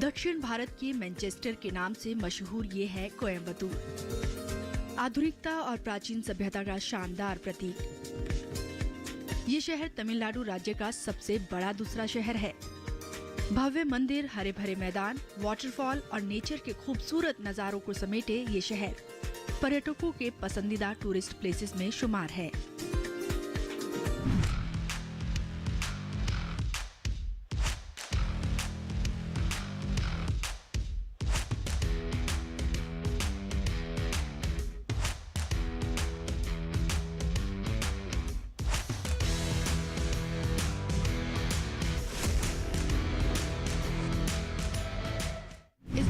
दक्षिण भारत के मैनचेस्टर के नाम से मशहूर ये है कोयम्बतूर। आधुनिकता और प्राचीन सभ्यता का शानदार प्रतीक। ये शहर तमिलनाडु राज्य का सबसे बड़ा दूसरा शहर है। भव्य मंदिर, हरे भरे मैदान, वाटरफॉल और नेचर के खूबसूरत नजारों को समेटे ये शहर पर्यटकों के पसंदीदा टूरिस्ट प्लेसेस में शुमार है।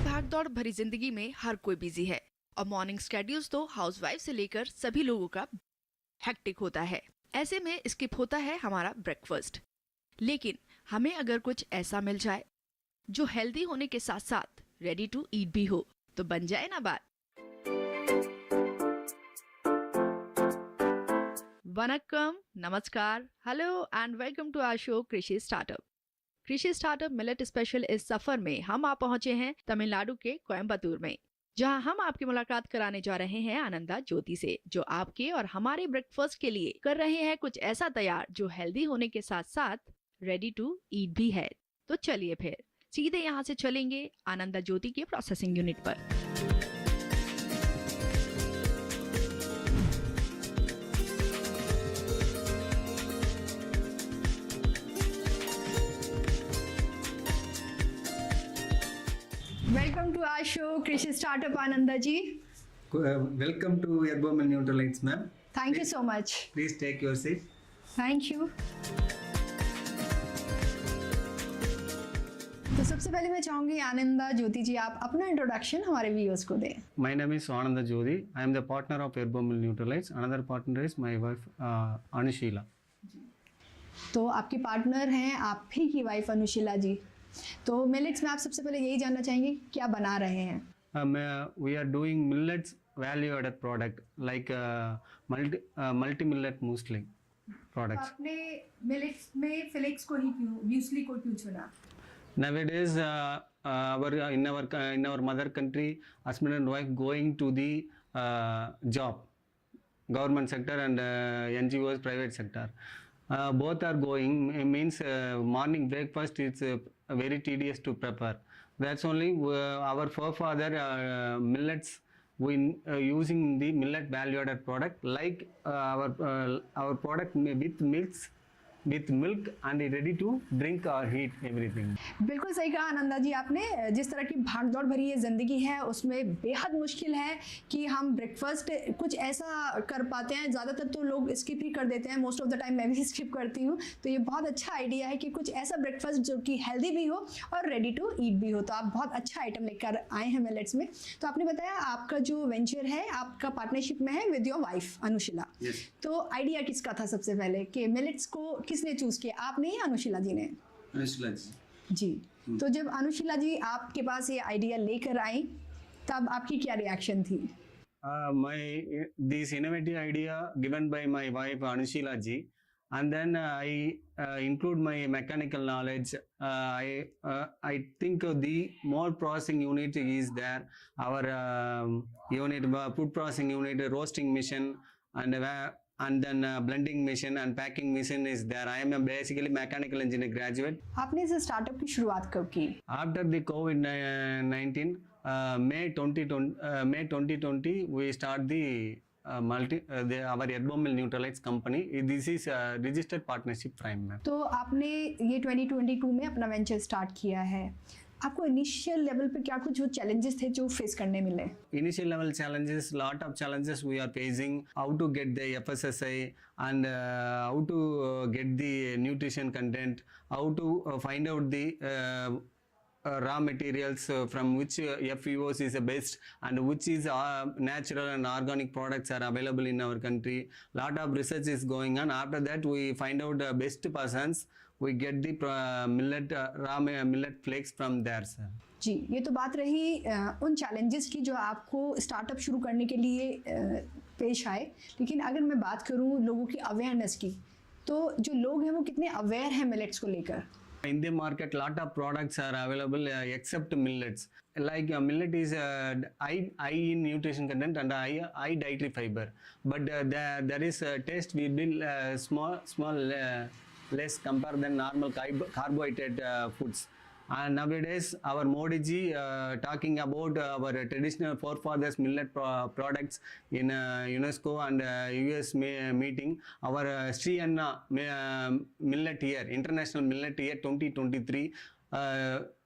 भागदौड़ भरी जिंदगी में हर कोई बिजी है और मॉर्निंग स्केड्यूल्स तो हाउसवाइफ से लेकर सभी लोगों का हेक्टिक होता है। ऐसे में स्किप होता है हमारा ब्रेकफास्ट। लेकिन हमें अगर कुछ ऐसा मिल जाए जो हेल्दी होने के साथ साथ रेडी टू ईट भी हो तो बन जाए ना बात। वनक्कम, नमस्कार, hello and welcome to our show कृषि स्टार्टअप। कृषि स्टार्टअप मिलेट स्पेशल इस सफर में हम आ पहुंचे हैं तमिलनाडु के कोयम्बतूर में, जहां हम आपकी मुलाकात कराने जा रहे हैं आनंदा ज्योति से, जो आपके और हमारे ब्रेकफास्ट के लिए कर रहे हैं कुछ ऐसा तैयार जो हेल्दी होने के साथ साथ रेडी टू ईट भी है। तो चलिए फिर सीधे यहाँ से चलेंगे आनंदा ज्योति के प्रोसेसिंग यूनिट पर। वेलकम टू आवर शो कृषि startup Ananda ji. Welcome to Herbomil Neutralites, ma'am. Thank you so much. Please take your seat. Thank you. तो सबसे पहले मैं चाहूंगी आनंदा ज्योति जी, आप अपना इंट्रोडक्शन हमारे व्यूअर्स को दें। My name is Ananda Jyoti. I am the partner of Herbomil Neutralites. Another partner is my wife Anushila. तो आपके पार्टनर हैं आप ही की वाइफ अनुशीला जी। तो मिलेट्स में आप सबसे पहले यही जानना चाहेंगे क्या बना रहे हैं? We are doing millets value added product like multi millet muesli products. आपने मिलेट्स में फ्लेक्स को ही क्यों, म्यूस्ली को क्यों चुना? Nowadays in our mother country, husband and wife going to the job, government sector and NGOs private sector. Both are going, means morning breakfast is very tedious to prepare. That's only our forefather millets we using the millet value added product like our product with milk and ready to drink or heat everything. बिल्कुल सही कहा आनंदा जी आपने। जिस तरह की भागदौड़ भरी ये जिंदगी है उसमें बेहद मुश्किल है कि हम ब्रेकफास्ट कुछ ऐसा कर पाते हैं। ज़्यादातर तो लोग स्किप ही कर देते हैं, मोस्ट ऑफ द टाइम मैं भी स्किप करती हूँ। तो ये बहुत अच्छा आइडिया है कि कुछ ऐसा ब्रेकफास्ट जो कि हेल्दी भी हो और रेडी टू ईट भी हो। तो आप बहुत अच्छा आइटम लेकर आए हैं मिलेट्स में। तो आपने बताया आपका जो वेंचर है आपका पार्टनरशिप में है विद योर वाइफ अनुशीला। तो आइडिया किसका था सबसे पहले कि मिलेट्स को किसने चूज किया, आपने या अनुशीला जी ने? अनुशीला जी। तो जब अनुशीला जी आपके पास ये आइडिया लेकर आई तब आपकी क्या रिएक्शन थी? This innovative idea given by my wife Anushila ji, and then I include my mechanical knowledge. I think the more processing unit is there. Our unit, food processing unit, roasting machine, and then blending machine and packing machine is there. I am basically mechanical engineer graduate. आपने इस startup की शुरुआत कब की? After the COVID-19, May 2020, we start the our Herbomil Neutralites company. This is a registered partnership frame. तो आपने ये 2022 में अपना वेंचर स्टार्ट किया है। आपको इनिशियल लेवल पे क्या कुछ जो चैलेंजेस थे जो फेस करने मिले? Initial level challenges, lot of challenges we are facing. How to get the FSSAI and how to get the nutrition content, how to find out the raw materials from which FEOs is the best and which is natural and organic products are available in our country. Lot of research is going on. After that we find out the best persons. We get the raw millet flakes from there, sir. जी, ये तो बात रही उन challenges की जो आपको startup शुरू करने के लिए पेश आए। लेकिन अगर मैं बात करूँ लोगों की अवेयरनेस की, तो जो लोग हैं वो कितने अवेयर हैं मिलेट्स को लेकर? In the market, lot of products are available except millets. Like millet is high in nutrition content and high dietary fiber, but there is a taste will be small less compared than normal carbohydrate foods. And nowadays, our Modi ji talking about our traditional forefathers millet products in UNESCO and US meeting. Our Sri Anna Millet Year, International Millet Year 2023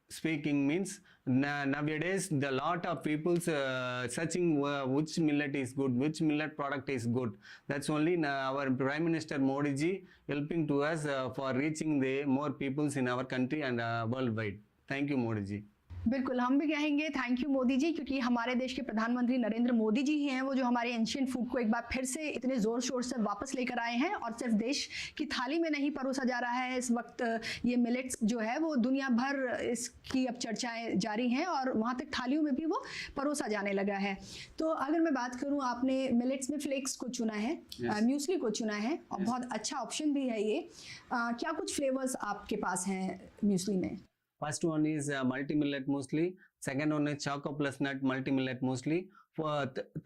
speaking means nowadays the lot of people searching which millet is good, which millet product is good. That's only our Prime Minister Modi ji helping to us for reaching the more peoples in our country and worldwide. Thank you Modi ji. बिल्कुल, हम भी कहेंगे thank you Modi ji, क्योंकि हमारे देश के प्रधानमंत्री नरेंद्र मोदी जी ही हैं वो जो हमारे एंशियंट फूड को एक बार फिर से इतने ज़ोर शोर से वापस लेकर आए हैं। और सिर्फ देश की थाली में नहीं परोसा जा रहा है इस वक्त, ये मिलेट्स जो है वो दुनिया भर इसकी अब चर्चाएं जारी हैं और वहाँ तक थालियों में भी वो परोसा जाने लगा है। तो अगर मैं बात करूँ, आपने मिलेट्स में फ्लेक्स को चुना है, म्यूसली को चुना है और बहुत अच्छा ऑप्शन भी है ये। क्या कुछ फ्लेवर्स आपके पास हैं म्यूसली में? First one is multi-millet muesli. Second one is choco plus nut multi-millet muesli.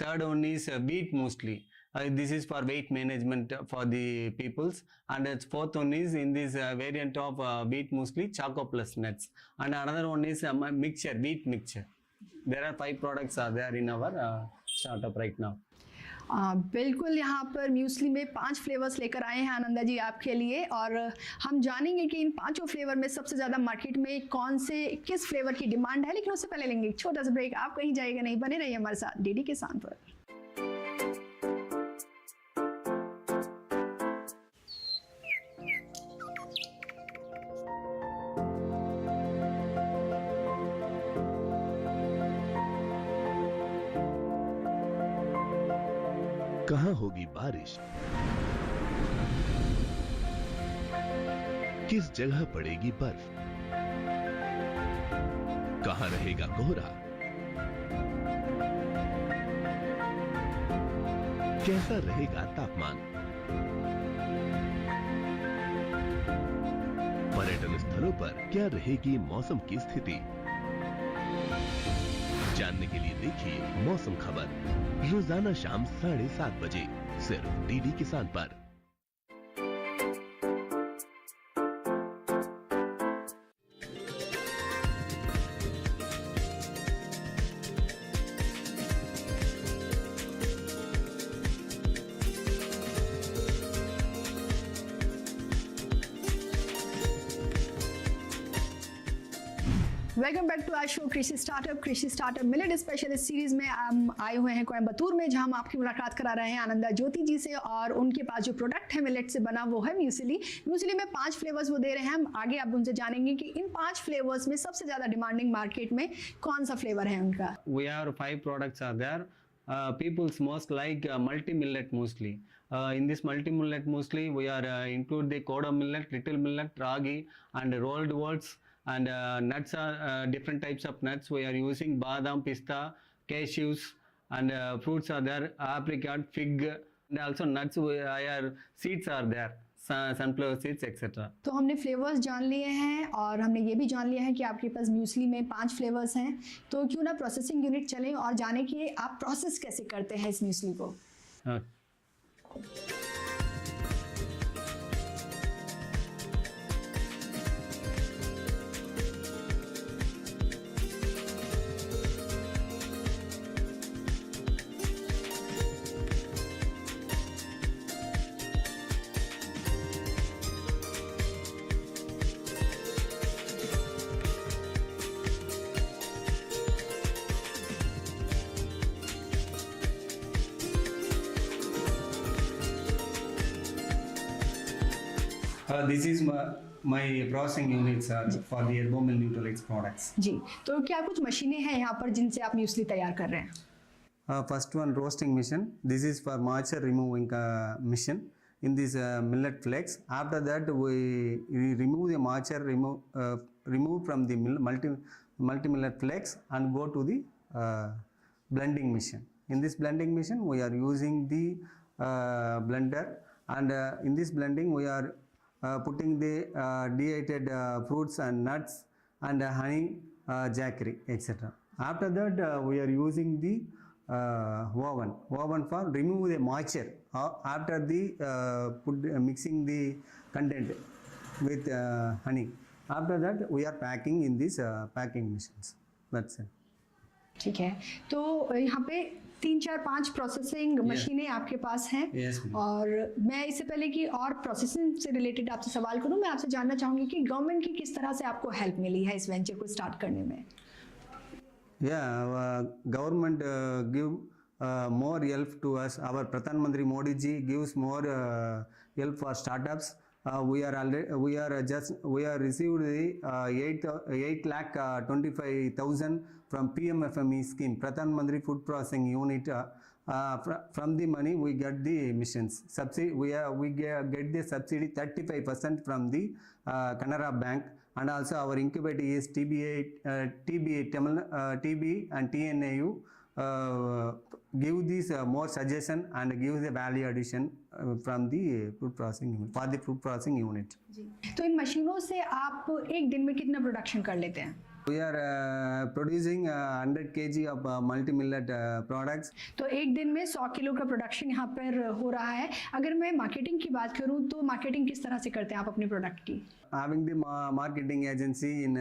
Third one is wheat muesli. This is for weight management for the peoples. And fourth one is in this variant of wheat muesli, choco plus nuts. And another one is mixture, wheat mixture. There are 5 products are there in our startup right now. बिल्कुल, यहाँ पर muesli में 5 flavours लेकर आए हैं आनंदा जी आपके लिए, और हम जानेंगे कि इन 5 फ्लेवर में सबसे ज़्यादा मार्केट में किस फ्लेवर की डिमांड है। लेकिन उससे पहले लेंगे एक छोटा सा ब्रेक। आप कहीं जाइएगा नहीं, बने रहिए हमारे साथ डीडी किसान पर। कहां होगी बारिश, किस जगह पड़ेगी बर्फ, कहां रहेगा कोहरा, कैसा रहेगा तापमान, पर्यटन स्थलों पर क्या रहेगी मौसम की स्थिति। जानने के लिए देखिए मौसम खबर रोजाना शाम 7:30 बजे सिर्फ डीडी किसान पर। Welcome back to our show कृषि स्टार्टअप मिलेट स्पेशल इस सीरीज में हम आए हुए हैं कोयम्बतूर में, जहां हम आपकी मुलाकात करा रहे हैं आनंदा ज्योति जी से, और उनके पास जो प्रोडक्ट है मिलेट से बना वो है म्यूसली में 5 फ्लेवर्स वो दे रहे हैं। हम आगे आप उनसे जानेंगे कि इन 5 फ्लेवर्स में सबसे ज्यादा डिमांडिंग मार्केट में कौन सा फ्लेवर है उनका। We have 5 products are there. People's most like multi-millet muesli. In this multi-millet muesli, we are include the kodo millet, little millet, ragi, and rolled oats. And nuts are different types of nuts. We are using badam, pista, cashews, and fruits are there, apricot, fig, and also nuts. Seeds are there, sunflower seeds, etc. तो हमने flavours जान लिए हैं और हमने ये भी जान लिया है कि आपके पास म्यूसली में 5 फ्लेवर्स हैं। तो क्यों ना प्रोसेसिंग यूनिट चलें और जाने कि आप प्रोसेस कैसे करते हैं इस म्यूसली को। This is my processing units for the Herbomil Nutralex products. जी, तो क्या कुछ मशीनें हैं यहाँ पर जिनसे आप म्यूसली तैयार कर रहे हैं? First one, roasting machine. This is for moisture removing machine in this millet flakes. After that, we remove the moisture, remove from the multi-millet flakes and go to the blending machine. In this blending machine, we are using the blender, and in this blending we are putting the dehydrated fruits and nuts and honey, jaggery, etc. After that, we are using the oven for remove the moisture after the mixing the content with honey. After that, we are packing in these packing machines. That's it. ठीक है, तो यहाँ पे 3 4 5 processing मशीनें आपके पास हैं। Yes, ma'am. और मैं इससे पहले कि और प्रोसेसिंग से रिलेटेड आपसे सवाल करूं, मैं आपसे जानना चाहूंगी कि गवर्नमेंट की किस तरह से आपको हेल्प मिली है इस वेंचर को स्टार्ट करने में। Yeah, government give more help to us. Our Pradhan Mantri Modi ji gives more help for startups. We are received the 8,25,000 from PMFME scheme, Pradhan Mantri Food Processing Unit. From the money we get the missions subsidy. We get the subsidy 35% from the Canara Bank, and also our incubator is TB and TNAU. Give this more suggestion and give the value addition from the food processing unit, for the food processing unit. जी, तो इन मशीनों से आप एक दिन में कितना production कर लेते हैं? We are producing 100 kg of multi-millet products. तो एक दिन में 100 किलो का प्रोडक्शन यहाँ पर हो रहा है। अगर मैं मार्केटिंग की बात करूँ तो मार्केटिंग किस तरह से करते हैं आप अपने प्रोडक्ट की? Having the marketing agency in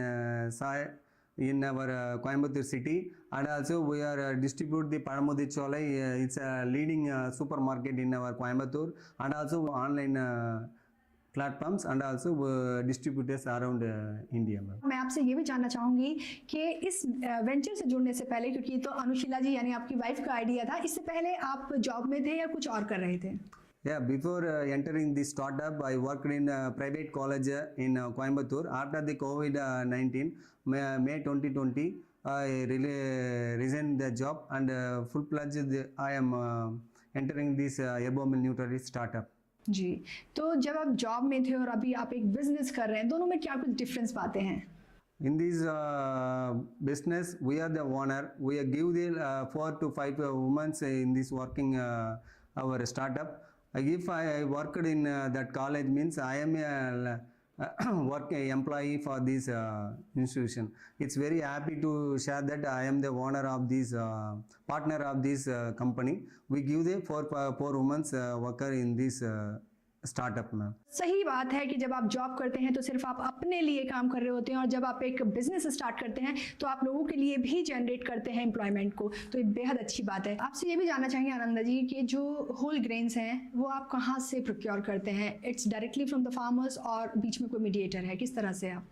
our Coimbatore city, and also we are distribute the Paramudi Cholai. It's a leading supermarket in our Coimbatore, and also online platforms, and also distributors around India. मैं आपसे ये भी जानना चाहूँगी कि इस venture से जुड़ने से पहले, क्योंकि तो अनुशीला जी यानी आपकी वाइफ का आइडिया था, इससे पहले आप जॉब में थे या कुछ और कर रहे थे? Yeah, before entering the startup, I worked in a private college in Coimbatore. After the COVID-19, May 2020, I resigned the job and full-fledged I am entering this Herbomil Nutrary startup. जी, तो जब आप जॉब में थे और अभी आप एक business कर रहे हैं, दोनों में क्या कुछ डिफरेंस पाते हैं? In this business, we are the owner. We give the 4 to 5 women in this working our startup. If I worked in that college, means I am a work employee for this institution. It's very happy to share that I am the owner of this partner of this company. We give the 4 women worker in this startup में। सही बात है कि जब आप job करते हैं तो सिर्फ आप अपने लिए काम कर रहे होते हैं, और जब आप एक बिजनेस स्टार्ट करते हैं तो आप लोगों के लिए भी जनरेट करते हैं एम्प्लॉयमेंट को, तो ये बेहद अच्छी बात है। आपसे ये भी जानना चाहेंगे आनंदा जी कि जो होल ग्रेन्स हैं वो आप कहाँ से प्रोक्योर करते हैं? It's directly from the farmers और बीच में कोई मीडिएटर है, किस तरह से आप?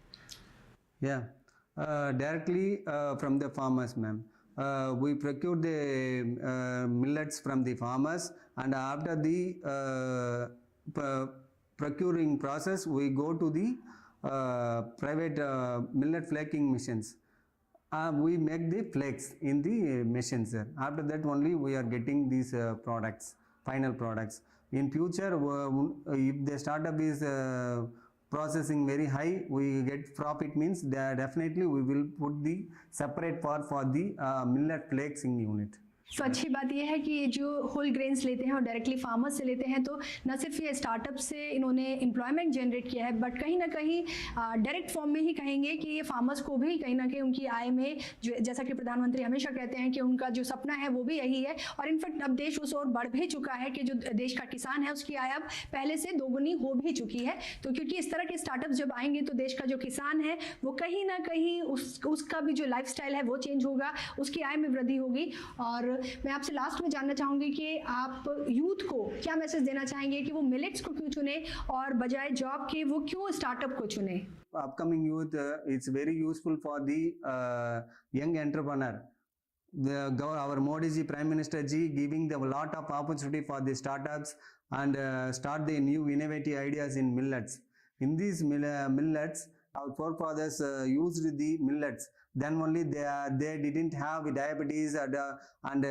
या directly from the farmers ma'am. We procure the millets from the farmers, and after the procuring process, we go to the private millet flaking machines. We make the flakes in the machines. After that only we are getting these products, final products. In future, if the startup is processing very high, we get profit, means that definitely we will put the separate part for the millet flakesing unit. तो अच्छी बात यह है कि ये जो whole grains लेते हैं और डायरेक्टली फार्मर से लेते हैं, तो न सिर्फ ये स्टार्टअप से इन्होंने एम्प्लॉयमेंट जनरेट किया है, बट कहीं ना कहीं डायरेक्ट फॉर्म में ही कहेंगे कि ये फार्मर्स को भी कहीं ना कहीं उनकी आय में, जो जैसा कि प्रधानमंत्री हमेशा कहते हैं कि उनका जो सपना है वो भी यही है, और इनफैक्ट अब देश उस ओर बढ़ भी चुका है कि जो देश का किसान है उसकी आय अब पहले से दोगुनी हो भी चुकी है। तो क्योंकि इस तरह के स्टार्टअप जब आएंगे तो देश का जो किसान है वो कहीं ना कहीं उसका भी जो लाइफस्टाइल है वो चेंज होगा, उसकी आय में वृद्धि होगी। और मैं आपसे लास्ट में जानना चाहूँगी कि आप यूथ को क्या मैसेज देना चाहेंगे कि वो मिलेट्स को क्यों चुने और बजाय जॉब के वो क्यों स्टार्टअप को चुने? Upcoming youth, it's very useful for the young entrepreneur. Our Modi ji, Prime Minister ji, giving them a lot of opportunity for the startups and start the new innovative ideas in millets. In these millets, our forefathers used the millets. Then only they didn't have diabetes and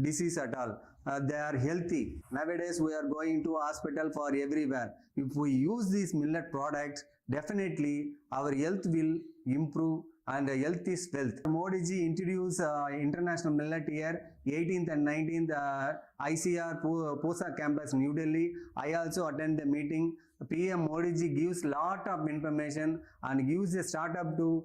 disease at all. They are healthy. Nowadays we are going to hospital for everywhere. If we use these millet products, definitely our health will improve and health is wealth. Modi ji introduced International Millet Year, 18th and 19th ICR POSA campus, New Delhi. I also attend the meeting. PM Modi ji gives lot of information and gives a startup to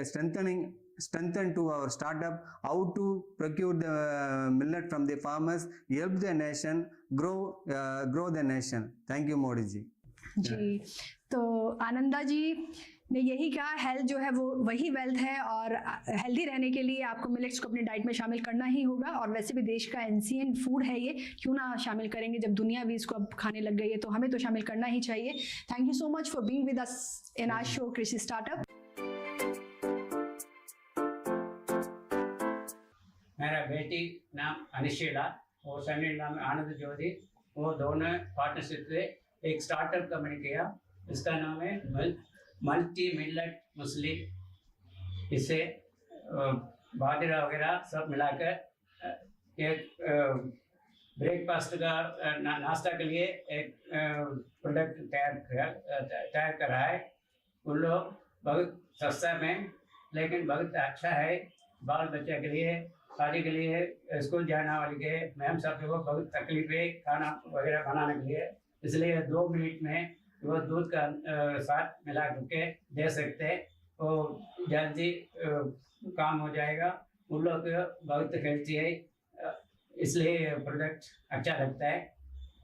strengthen to our startup how to procure the millet from the farmers, help the nation, grow the nation. Thank you, Modi ji. जी, तो आनंदा जी ने यही कहा, health जो है वो वही wealth है और हेल्दी रहने के लिए आपको मिलेट्स को अपनी डाइट में शामिल करना ही होगा। और वैसे भी देश का एंशिएंट फूड है ये, क्यों ना शामिल करेंगे, जब दुनिया भी इसको अब खाने लग गई है तो हमें तो शामिल करना ही चाहिए। Thank you so much for being with us in our show कृषि स्टार्टअप। मेरा बेटी नाम अनिशिला और सनी नाम आनंद ज्योति, वो दोनों पार्टनरशिप से एक स्टार्टअप कंपनी किया। इसका नाम है मल्टी मिलेट मुस्ली। इसे बाजरा वगैरह सब मिलाकर एक ब्रेकफास्ट का नाश्ता के लिए एक प्रोडक्ट तैयार कर रहा है। उन लोग बहुत सस्ता में लेकिन बहुत अच्छा है, बाल बच्चे के लिए, शादी के लिए, स्कूल जाने वाले के, मैम सब को बहुत तकलीफ है खाना वगैरह बनाने के लिए। इसलिए 2 मिनट में वो दूध का साथ मिला करके दे सकते हैं, तो जल्दी काम हो जाएगा। उन लोग बहुत हेल्थी है, इसलिए प्रोडक्ट अच्छा लगता है।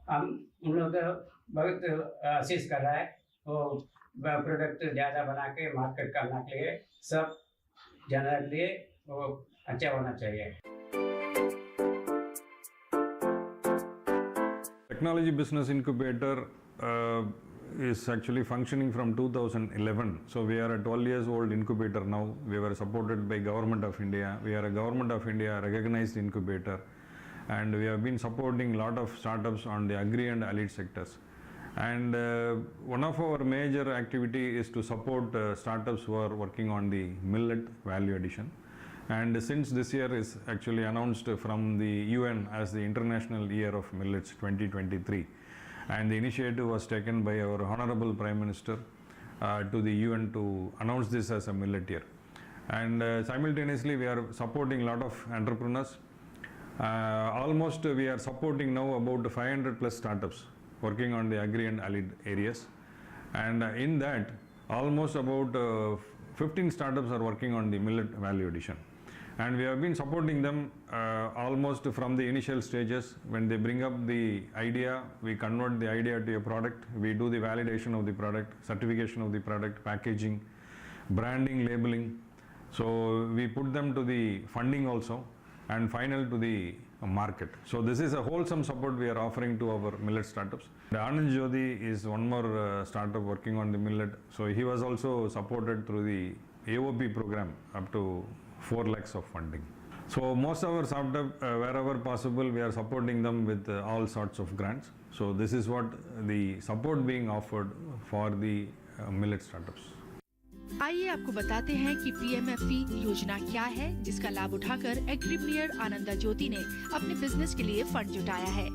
हम उन लोग बहुत आशीष कर रहा है, वो प्रोडक्ट ज़्यादा बना के मार्केट करने के लिए, सब जानने के लिए वो अच्छा होना चाहिए। Technology Business Incubator is actually functioning from 2011. So we are a 12 years old incubator now. We were supported by Government of India. We are a Government of India recognized incubator, and we have been supporting a lot of startups on the agri and allied sectors. And one of our major activity is to support startups who are working on the millet value addition. And since this year is actually announced from the UN as the International Year of Millets 2023, and the initiative was taken by our Honorable Prime Minister to the UN to announce this as a millet year. And simultaneously we are supporting a lot of entrepreneurs. Almost we are supporting now about 500 plus startups working on the agri and allied areas, and in that almost about 15 startups are working on the millet value addition. And we have been supporting them almost from the initial stages. When they bring up the idea, we convert the idea to a product. We do the validation of the product, certification of the product, packaging, branding, labeling. So we put them to the funding also, and final to the market. So this is a wholesome support we are offering to our millet startups. The Anand Jyoti is one more startup working on the millet. So he was also supported through the AOP program up to 4 lakhs of funding. So most of our startup, wherever possible, we are supporting them with all sorts of grants. So this is what the support being offered for the millet startups. आइए आपको बताते हैं कि PMFE योजना क्या है, जिसका लाभ उठाकर एग्रीप्रेन्योर आनंदा ज्योति ने अपने बिजनेस के लिए फंड जुटाया है।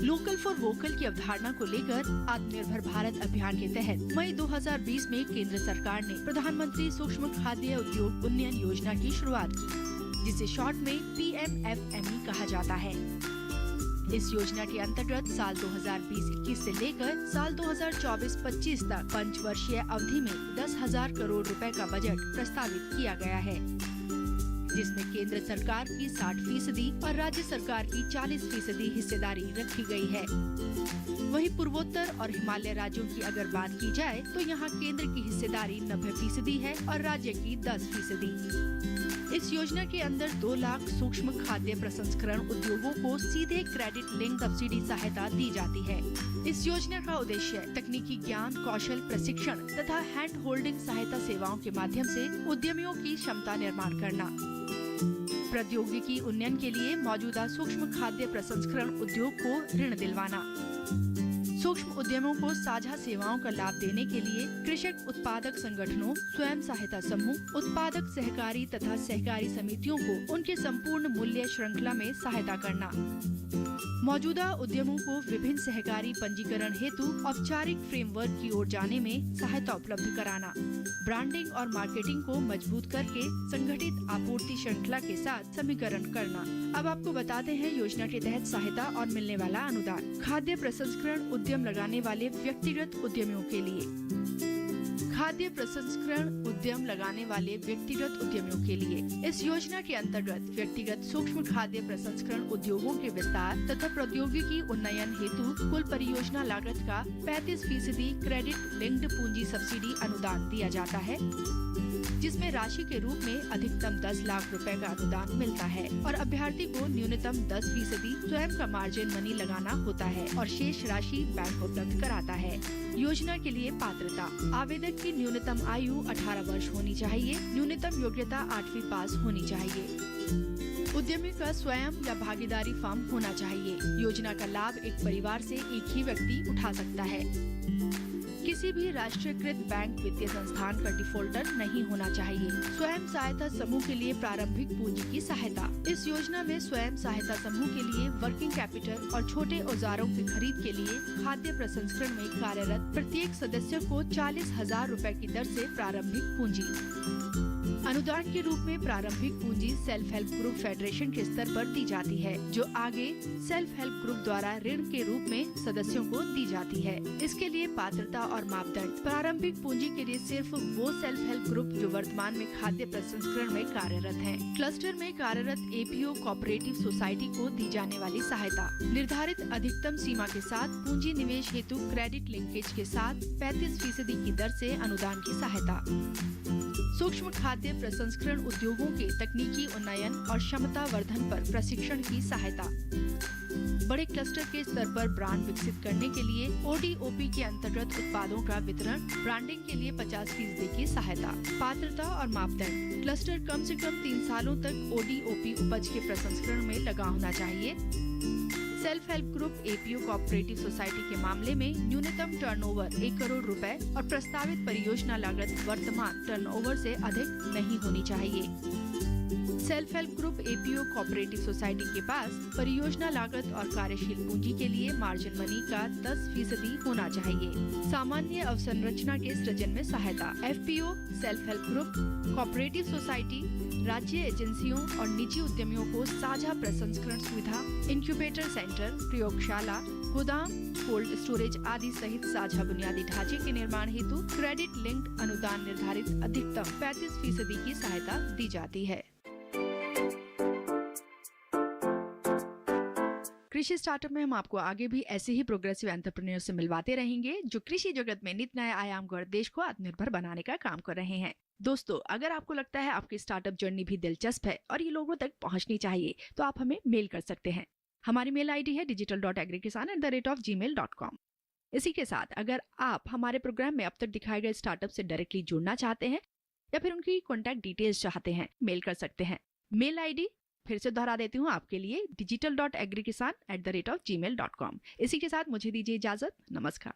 लोकल फॉर वोकल की अवधारणा को लेकर आत्मनिर्भर भारत अभियान के तहत मई 2020 में केंद्र सरकार ने प्रधानमंत्री सूक्ष्म खाद्य उद्योग उन्नयन योजना की शुरुआत की, जिसे शॉर्ट में PMFME कहा जाता है। इस योजना के अंतर्गत साल 2020-21 से लेकर साल 2024-25 तक पंचवर्षीय अवधि में 10,000 करोड़ रुपए का बजट प्रस्तावित किया गया है, जिसमें केंद्र सरकार की 60% और राज्य सरकार की 40% हिस्सेदारी रखी गई है। वहीं पूर्वोत्तर और हिमालय राज्यों की अगर बात की जाए तो यहाँ केंद्र की हिस्सेदारी 90% है और राज्य की 10%। इस योजना के अंदर 2 लाख सूक्ष्म खाद्य प्रसंस्करण उद्योगों को सीधे क्रेडिट लिंक सब्सिडी सहायता दी जाती है। इस योजना का उद्देश्य तकनीकी ज्ञान, कौशल प्रशिक्षण तथा हैंड होल्डिंग सहायता सेवाओं के माध्यम से उद्यमियों की क्षमता निर्माण करना, प्रौद्योगिकी उन्नयन के लिए मौजूदा सूक्ष्म खाद्य प्रसंस्करण उद्योग को ऋण दिलवाना, सूक्ष्म उद्यमों को साझा सेवाओं का लाभ देने के लिए कृषक उत्पादक संगठनों, स्वयं सहायता समूह, उत्पादक सहकारी तथा सहकारी समितियों को उनके संपूर्ण मूल्य श्रृंखला में सहायता करना। मौजूदा उद्यमों को विभिन्न सहकारी पंजीकरण हेतु औपचारिक फ्रेमवर्क की ओर जाने में सहायता उपलब्ध कराना। ब्रांडिंग और मार्केटिंग को मजबूत करके संगठित आपूर्ति श्रृंखला के साथ समीकरण करना। अब आपको बताते हैं योजना के तहत सहायता और मिलने वाला अनुदान। खाद्य प्रसंस्करण उद्यम लगाने वाले व्यक्तिगत उद्यमियों के लिए। खाद्य प्रसंस्करण उद्यम लगाने वाले व्यक्तिगत उद्यमियों के लिए इस योजना के अंतर्गत व्यक्तिगत सूक्ष्म खाद्य प्रसंस्करण उद्योगों के विस्तार तथा प्रौद्योगिकी उन्नयन हेतु कुल परियोजना लागत का 35% क्रेडिट लिंक्ड पूंजी सब्सिडी अनुदान दिया जाता है, जिसमें राशि के रूप में अधिकतम 10 लाख रुपए का अनुदान मिलता है और अभ्यर्थी को न्यूनतम 10% स्वयं का मार्जिन मनी लगाना होता है और शेष राशि बैंक उपलब्ध कराता है। योजना के लिए पात्रता। आवेदक की न्यूनतम आयु 18 वर्ष होनी चाहिए। न्यूनतम योग्यता 8वीं पास होनी चाहिए। उद्यमी का स्वयं या भागीदारी फर्म होना चाहिए। योजना का लाभ एक परिवार से एक ही व्यक्ति उठा सकता है। किसी भी राष्ट्रीयकृत बैंक वित्तीय संस्थान का डिफॉल्टर नहीं होना चाहिए। स्वयं सहायता समूह के लिए प्रारंभिक पूंजी की सहायता। इस योजना में स्वयं सहायता समूह के लिए वर्किंग कैपिटल और छोटे औजारों की खरीद के लिए खाद्य प्रसंस्करण में कार्यरत प्रत्येक सदस्य को 40,000 रुपए की दर से प्रारंभिक पूंजी। अनुदान के रूप में प्रारंभिक पूंजी सेल्फ हेल्प ग्रुप फेडरेशन के स्तर पर दी जाती है, जो आगे सेल्फ हेल्प ग्रुप द्वारा ऋण के रूप में सदस्यों को दी जाती है। इसके लिए पात्रता और मापदंड। प्रारंभिक पूंजी के लिए सिर्फ वो सेल्फ हेल्प ग्रुप जो वर्तमान में खाद्य प्रसंस्करण में कार्यरत हैं। क्लस्टर में कार्यरत एपीओ कोऑपरेटिव सोसाइटी को दी जाने वाली सहायता। निर्धारित अधिकतम सीमा के साथ पूंजी निवेश हेतु क्रेडिट लिंकेज के साथ 35% की दर से अनुदान की सहायता। सूक्ष्म खाद्य प्रसंस्करण उद्योगों के तकनीकी उन्नयन और क्षमता वर्धन पर प्रशिक्षण की सहायता। बड़े क्लस्टर के स्तर पर ब्रांड विकसित करने के लिए ओडीओपी के अंतर्गत उत्पादों का वितरण। ब्रांडिंग के लिए 50% की सहायता। पात्रता और मापदंड। क्लस्टर कम से कम 3 सालों तक ओडीओपी उपज के प्रसंस्करण में लगा होना चाहिए। Self help group APO cooperative society के मामले में न्यूनतम टर्नओवर 1 करोड़ रुपए और प्रस्तावित परियोजना लागत वर्तमान टर्नओवर से अधिक नहीं होनी चाहिए। Self help group APO cooperative society के पास परियोजना लागत और कार्यशील पूंजी के लिए मार्जिन मनी का 10% होना चाहिए। सामान्य अवसंरचना के सृजन में सहायता। FPO, self help group, cooperative society, राज्य एजेंसियों और निजी उद्यमियों को साझा प्रसंस्करण सुविधा, इंक्यूबेटर सेंटर, प्रयोगशाला, गोदाम, कोल्ड स्टोरेज आदि सहित साझा बुनियादी ढांचे के निर्माण हेतु क्रेडिट लिंक्ड अनुदान निर्धारित अधिकतम 35% की सहायता दी जाती है। कृषि स्टार्टअप में हम आपको आगे भी ऐसे ही प्रोग्रेसिव एंटरप्रेन्योर से मिलवाते रहेंगे जो कृषि जगत में नित नए आयाम गढ़ देश को आत्मनिर्भर बनाने का काम कर रहे हैं। दोस्तों, अगर आपको लगता है आपकी स्टार्टअप जर्नी भी दिलचस्प है और ये लोगों तक पहुंचनी चाहिए, तो आप हमें मेल कर सकते हैं। हमारी मेल आईडी है digital.agrikisan@gmail.com। इसी के साथ अगर आप हमारे प्रोग्राम में अब तक दिखाए गए स्टार्टअप से डायरेक्टली जुड़ना चाहते हैं या फिर उनकी कॉन्टैक्ट डिटेल्स चाहते हैं, मेल कर सकते हैं। मेल आईडी फिर से दोहरा देती हूँ आपके लिए, digital.agrikisan@gmail.com। इसी के साथ मुझे दीजिए इजाजत। नमस्कार।